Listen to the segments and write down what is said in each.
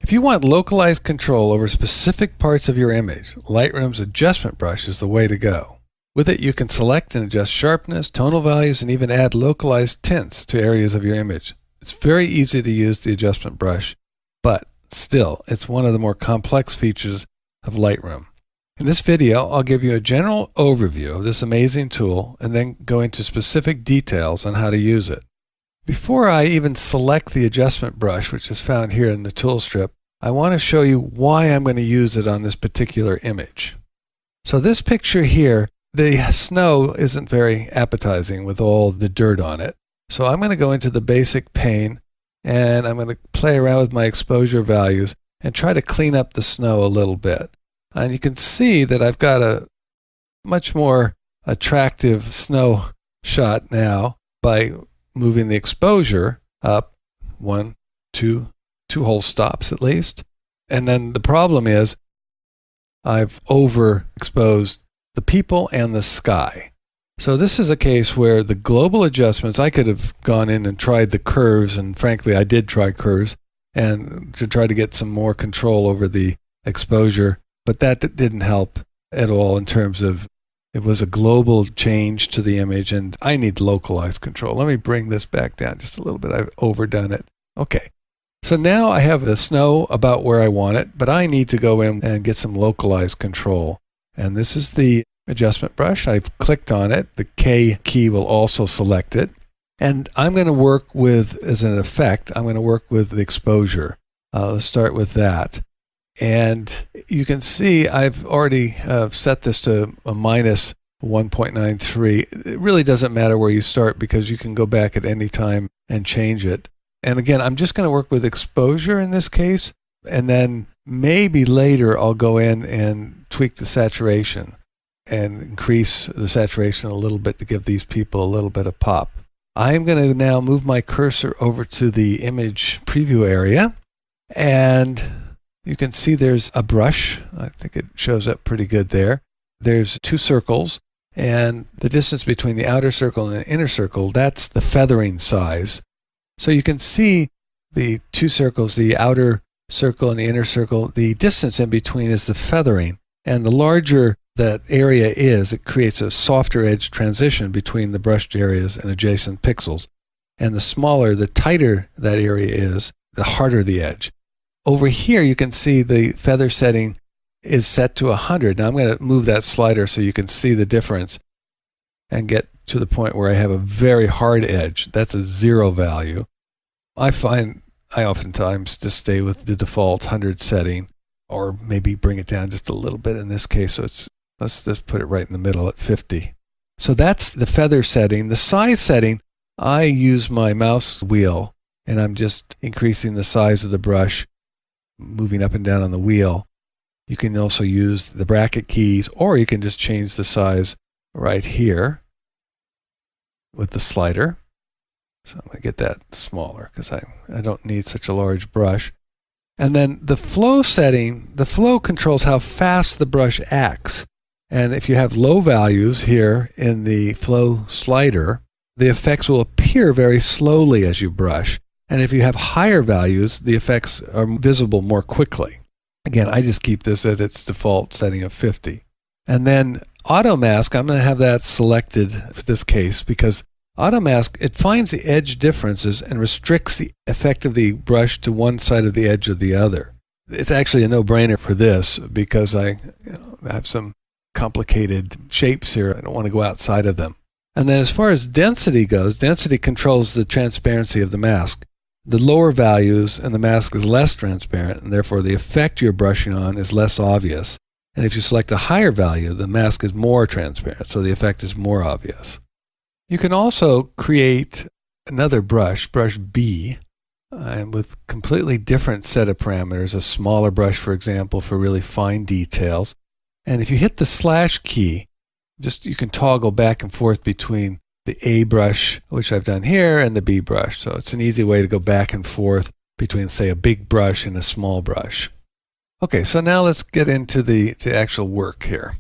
If you want localized control over specific parts of your image, Lightroom's adjustment brush is the way to go. With it, you can select and adjust sharpness, tonal values, and even add localized tints to areas of your image. It's very easy to use the adjustment brush, but still, it's one of the more complex features of Lightroom. In this video, I'll give you a general overview of this amazing tool and then go into specific details on how to use it. Before I even select the adjustment brush, which is found here in the tool strip, I want to show you why I'm going to use it on this particular image. So this picture here, the snow isn't very appetizing with all the dirt on it. So I'm going to go into the basic Pane and I'm going to play around with my exposure values and try to clean up the snow a little bit. And you can see that I've got a much more attractive snow shot now by moving the exposure up two whole stops at least. And then the problem is I've overexposed the people and the sky. So this is a case where the global adjustments, I could have gone in and tried the curves, and frankly I did try curves and to try to get some more control over the exposure, but that didn't help at all in terms of it was a global change to the image and I need localized control. Let me bring this back down just a little bit. I've overdone it. Okay. So now I have the snow about where I want it, but I need to go in and get some localized control. And this is the adjustment brush. I've clicked on it. The K key will also select it. And I'm going to work with, as an effect, I'm going to work with the exposure. Let's start with that. And you can see I've already set this to a minus 1.93. It really doesn't matter where you start because you can go back at any time and change it. And again, I'm just going to work with exposure in this case, and then maybe later I'll go in and tweak the saturation and increase the saturation a little bit to give these people a little bit of pop. I'm going to now move my cursor over to the image preview area, and you can see there's a brush. I think it shows up pretty good there. There's two circles, and the distance between the outer circle and the inner circle, that's the feathering size. So you can see the two circles, the outer circle and the inner circle, the distance in between is the feathering. And the larger that area is, it creates a softer edge transition between the brushed areas and adjacent pixels. And the smaller, the tighter that area is, the harder the edge. Over here, you can see the feather setting is set to 100. Now I'm going to move that slider so you can see the difference and get to the point where I have a very hard edge. That's a 0 value. I find I oftentimes just stay with the default 100 setting, or maybe bring it down just a little bit in this case. So let's just put it right in the middle at 50. So that's the feather setting. The size setting, I use my mouse wheel and I'm just increasing the size of the brush, moving up and down on the wheel. You can also use the bracket keys, or you can just change the size right here with the slider. So I'm going to get that smaller because I don't need such a large brush. And then the flow setting, the flow controls how fast the brush acts. And if you have low values here in the flow slider, the effects will appear very slowly as you brush. And if you have higher values, the effects are visible more quickly. Again, I just keep this at its default setting of 50. And then auto mask, I'm going to have that selected for this case because auto mask, it finds the edge differences and restricts the effect of the brush to one side of the edge or the other. It's actually a no-brainer for this because I have some complicated shapes here. I don't want to go outside of them. And then as far as density goes, density controls the transparency of the mask. The lower values and the mask is less transparent, and therefore the effect you're brushing on is less obvious. And if you select a higher value, the mask is more transparent, so the effect is more obvious. You can also create another brush, brush B, with completely different set of parameters, a smaller brush, for example, for really fine details. And if you hit the slash key, you can toggle back and forth between the A brush, which I've done here, and the B brush. So it's an easy way to go back and forth between, say, a big brush and a small brush. Okay, so now let's get into the actual work here.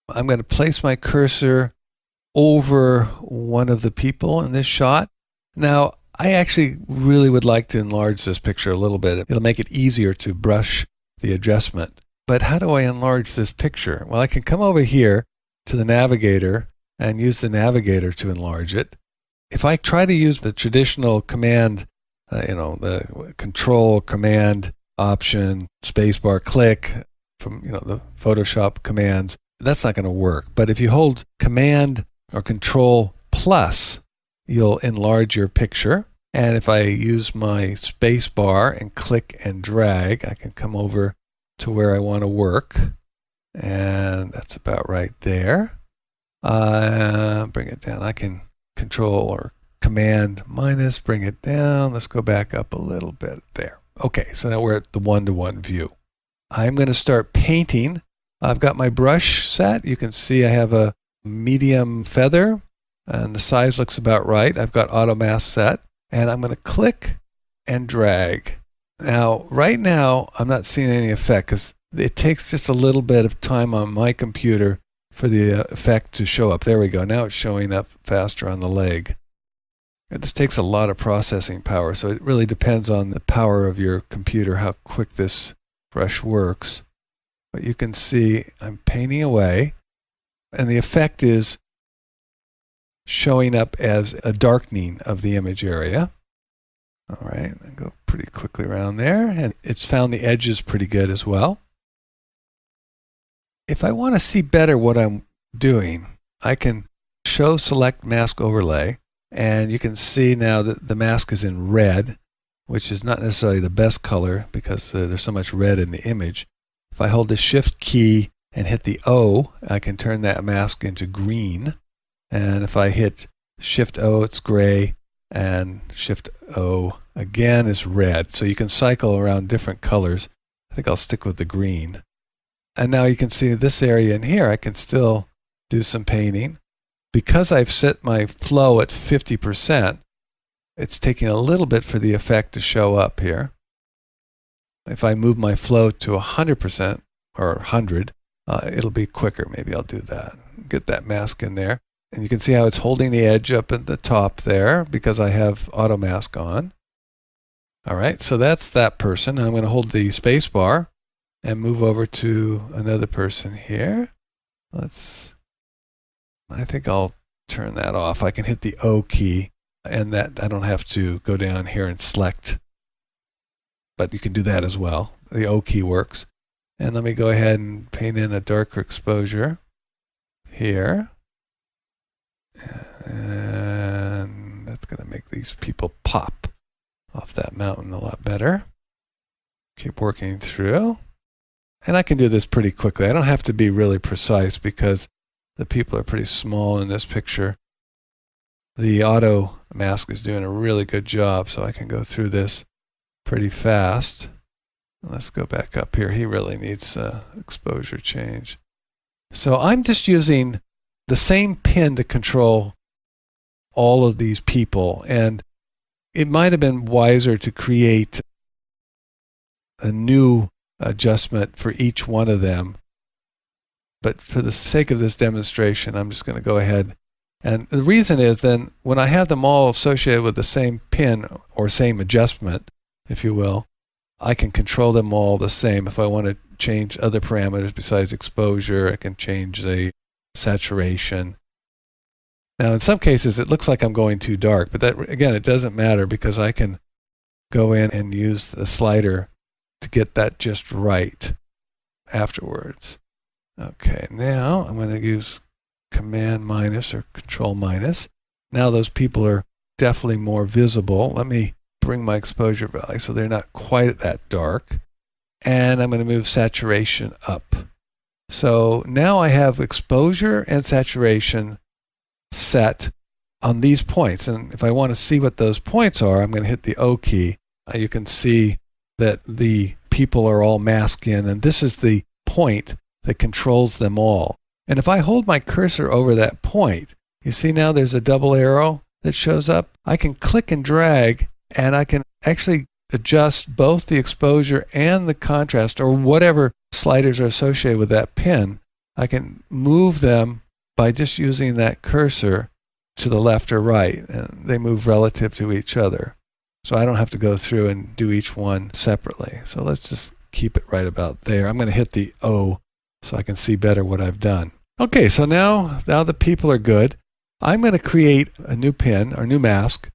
I'm going to place my cursor over one of the people in this shot. Now, I actually really would like to enlarge this picture a little bit. It'll make it easier to brush the adjustment. But how do I enlarge this picture? Well, I can come over here to the navigator and use the navigator to enlarge it. If I try to use the traditional command, the control, command, option, spacebar, click from, the Photoshop commands, that's not going to work. But if you hold command or control plus, you'll enlarge your picture. And if I use my spacebar and click and drag, I can come over to where I want to work. And that's about right there. Bring it down. I can control or command minus, bring it down. Let's go back up a little bit there. Okay, so now we're at the one-to-one view. I'm going to start painting. I've got my brush set. You can see I have a medium feather, and the size looks about right. I've got auto mask set, and I'm going to click and drag. Now, right now, I'm not seeing any effect because it takes just a little bit of time on my computer for the effect to show up. There we go. Now it's showing up faster on the leg. And this takes a lot of processing power, so it really depends on the power of your computer, how quick this brush works. But you can see I'm painting away, and the effect is showing up as a darkening of the image area. All right, I go pretty quickly around there, and it's found the edges pretty good as well. If I want to see better what I'm doing, I can show select mask overlay, and you can see now that the mask is in red, which is not necessarily the best color because there's so much red in the image. If I hold the shift key and hit the O, I can turn that mask into green. And if I hit shift O, it's gray, and shift O again is red. So you can cycle around different colors. I think I'll stick with the green. And now you can see this area in here, I can still do some painting. Because I've set my flow at 50%, it's taking a little bit for the effect to show up here. If I move my flow to 100% or 100, it'll be quicker. Maybe I'll do that. Get that mask in there. And you can see how it's holding the edge up at the top there because I have auto mask on. All right, so that's that person. I'm going to hold the space bar and move over to another person here. I think I'll turn that off. I can hit the O key, and that I don't have to go down here and select, but you can do that as well. The O key works. And let me go ahead and paint in a darker exposure here. And that's going to make these people pop off that mountain a lot better. Keep working through. And I can do this pretty quickly. I don't have to be really precise because the people are pretty small in this picture. The auto mask is doing a really good job, so I can go through this pretty fast. Let's go back up here. He really needs exposure change. So I'm just using the same pin to control all of these people, and it might have been wiser to create a new adjustment for each one of them. But for the sake of this demonstration, I'm just going to go ahead. And the reason is then when I have them all associated with the same pin or same adjustment, if you will, I can control them all the same. If I want to change other parameters besides exposure, I can change the saturation. Now, in some cases, it looks like I'm going too dark, but that, again, it doesn't matter because I can go in and use the slider to get that just right afterwards. Okay, now I'm going to use Command minus or Control minus. Now those people are definitely more visible. Let me bring my exposure value so they're not quite that dark. And I'm going to move saturation up. So now I have exposure and saturation set on these points. And if I want to see what those points are, I'm going to hit the O key. You can see that the people are all masked in, and this is the point that controls them all. And if I hold my cursor over that point, you see now there's a double arrow that shows up. I can click and drag, and I can actually adjust both the exposure and the contrast, or whatever sliders are associated with that pin. I can move them by just using that cursor to the left or right, and they move relative to each other. So I don't have to go through and do each one separately. So let's just keep it right about there. I'm going to hit the O so I can see better what I've done. Okay, so now the people are good. I'm going to create a new pin or new mask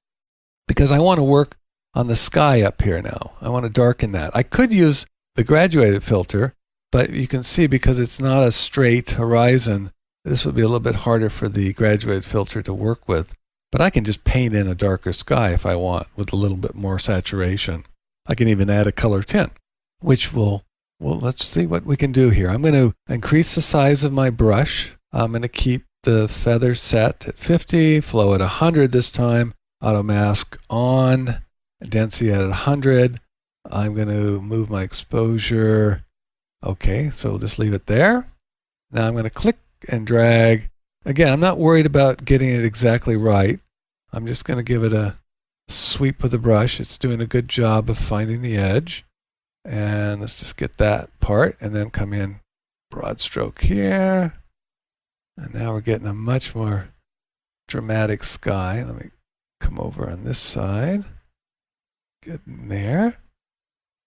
because I want to work on the sky up here now. I want to darken that. I could use the graduated filter, but you can see because it's not a straight horizon, this would be a little bit harder for the graduated filter to work with. But I can just paint in a darker sky if I want with a little bit more saturation. I can even add a color tint, which will, well, let's see what we can do here. I'm going to increase the size of my brush. I'm going to keep the feather set at 50, flow at 100 this time, auto mask on, density at 100. I'm going to move my exposure. Okay, so we'll just leave it there. Now I'm going to click and drag. Again, I'm not worried about getting it exactly right. I'm just going to give it a sweep with the brush. It's doing a good job of finding the edge. And let's just get that part and then come in broad stroke here. And now we're getting a much more dramatic sky. Let me come over on this side. Get in there.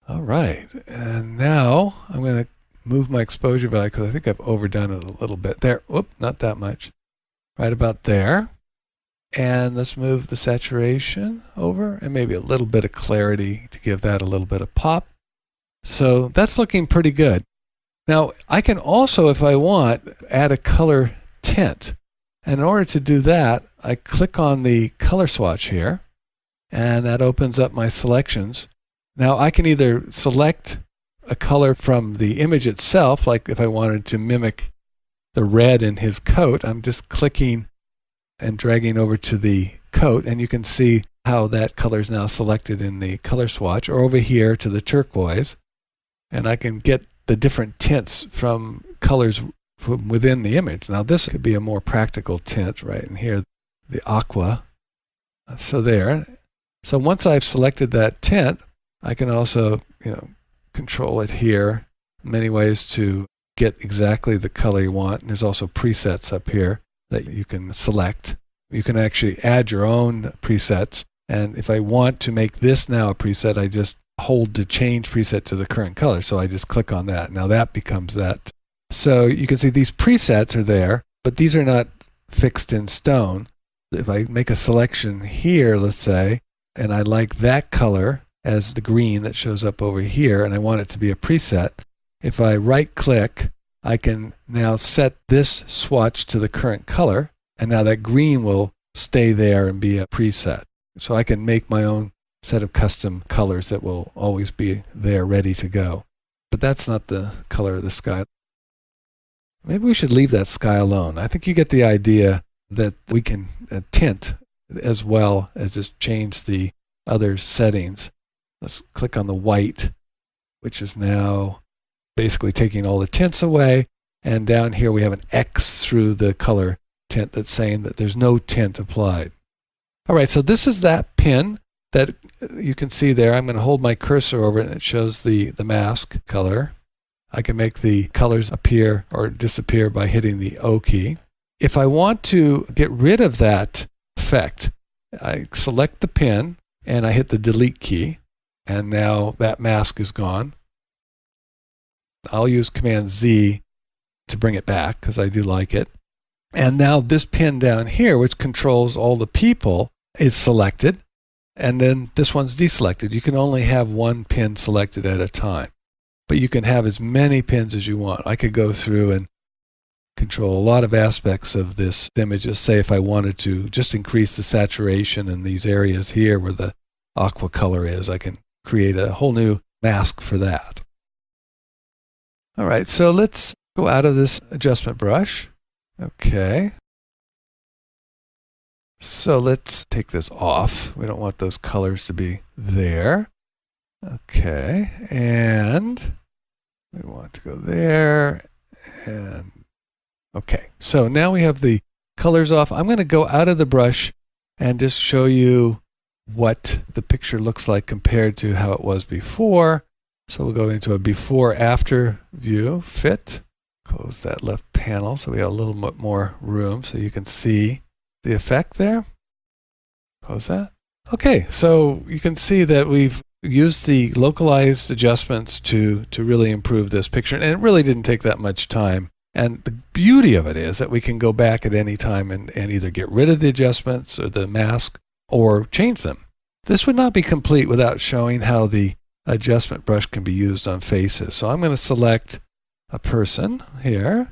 All right. And now I'm going to move my exposure value because I think I've overdone it a little bit. There. Whoop, not that much. Right about there. And let's move the saturation over and maybe a little bit of clarity to give that a little bit of pop. So that's looking pretty good. Now I can also, if I want, add a color tint. And in order to do that, I click on the color swatch here and that opens up my selections. Now I can either select a color from the image itself, like if I wanted to mimic the red in his coat, I'm just clicking and dragging over to the coat, and you can see how that color is now selected in the color swatch, or over here to the turquoise, and I can get the different tints from colors from within the image. Now this could be a more practical tint right in here, the aqua. So there. So once I've selected that tint, I can also, control it here. Many ways to get exactly the color you want. And there's also presets up here that you can select. You can actually add your own presets. And if I want to make this now a preset, I just hold to change preset to the current color. So I just click on that. Now that becomes that. So you can see these presets are there, but these are not fixed in stone. If I make a selection here, let's say, and I like that color as the green that shows up over here, and I want it to be a preset, if I right click, I can now set this swatch to the current color, and now that green will stay there and be a preset. So I can make my own set of custom colors that will always be there ready to go. But that's not the color of the sky. Maybe we should leave that sky alone. I think you get the idea that we can tint as well as just change the other settings. Let's click on the white, which is now basically taking all the tints away. And down here we have an X through the color tint that's saying that there's no tint applied. All right, so this is that pin that you can see there. I'm going to hold my cursor over it and it shows the mask color. I can make the colors appear or disappear by hitting the O key. If I want to get rid of that effect, I select the pin and I hit the delete key. And now that mask is gone. I'll use Command Z to bring it back because I do like it. And now this pin down here, which controls all the people, is selected. And then this one's deselected. You can only have one pin selected at a time. But you can have as many pins as you want. I could go through and control a lot of aspects of this image. Just say if I wanted to just increase the saturation in these areas here where the aqua color is, I can create a whole new mask for that. All right, so let's go out of this adjustment brush. Okay. So let's take this off. We don't want those colors to be there. Okay, and we want to go there, and okay. So now we have the colors off. I'm going to go out of the brush and just show you what the picture looks like compared to how it was before. So we'll go into a before-after view, fit, close that left panel so we have a little bit more room so you can see the effect there. Close that. Okay, so you can see that we've used the localized adjustments to really improve this picture, and it really didn't take that much time. And the beauty of it is that we can go back at any time and either get rid of the adjustments or the mask or change them. This would not be complete without showing how the adjustment brush can be used on faces. So I'm going to select a person here.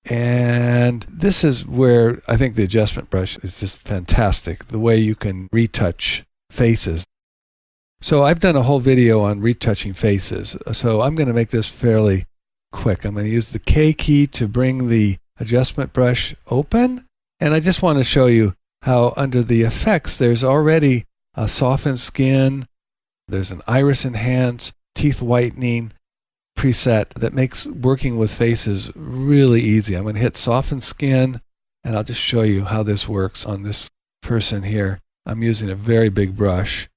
And this is where I think the adjustment brush is just fantastic, the way you can retouch faces. So I've done a whole video on retouching faces. So I'm going to make this fairly quick. I'm going to use the K key to bring the adjustment brush open. And I just want to show you how under the effects, there's already a softened skin. There's an iris enhance, teeth whitening preset that makes working with faces really easy. I'm going to hit soften skin, and I'll just show you how this works on this person here. I'm using a very big brush,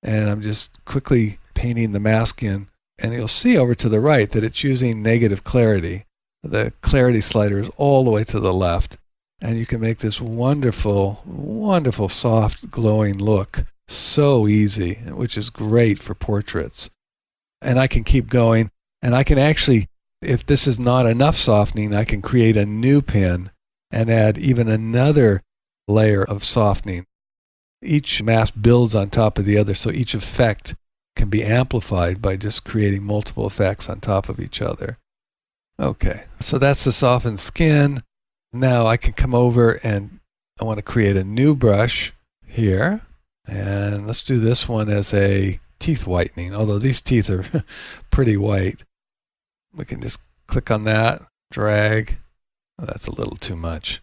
and I'm just quickly painting the mask in. And you'll see over to the right that it's using negative clarity. The clarity slider is all the way to the left. And you can make this wonderful, wonderful, soft, glowing look so easy, which is great for portraits. And I can keep going. And I can actually, if this is not enough softening, I can create a new pen and add even another layer of softening. Each mask builds on top of the other, so each effect can be amplified by just creating multiple effects on top of each other. Okay, so that's the softened skin. Now I can come over and I want to create a new brush here. And let's do this one as a teeth whitening, although these teeth are pretty white. We can just click on that, drag. Oh, that's a little too much.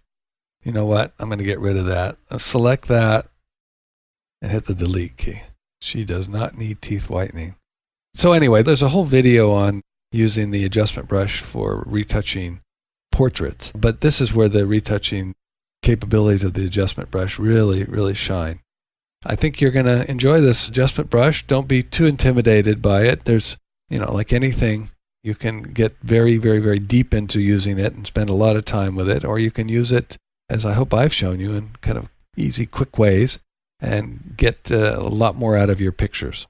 You know what? I'm going to get rid of that. I'll select that and hit the delete key. She does not need teeth whitening. So anyway, there's a whole video on using the adjustment brush for retouching portraits. But this is where the retouching capabilities of the adjustment brush really, really shine. I think you're going to enjoy this adjustment brush. Don't be too intimidated by it. There's, like anything, you can get very, very, very deep into using it and spend a lot of time with it, or you can use it, as I hope I've shown you, in kind of easy, quick ways and get a lot more out of your pictures.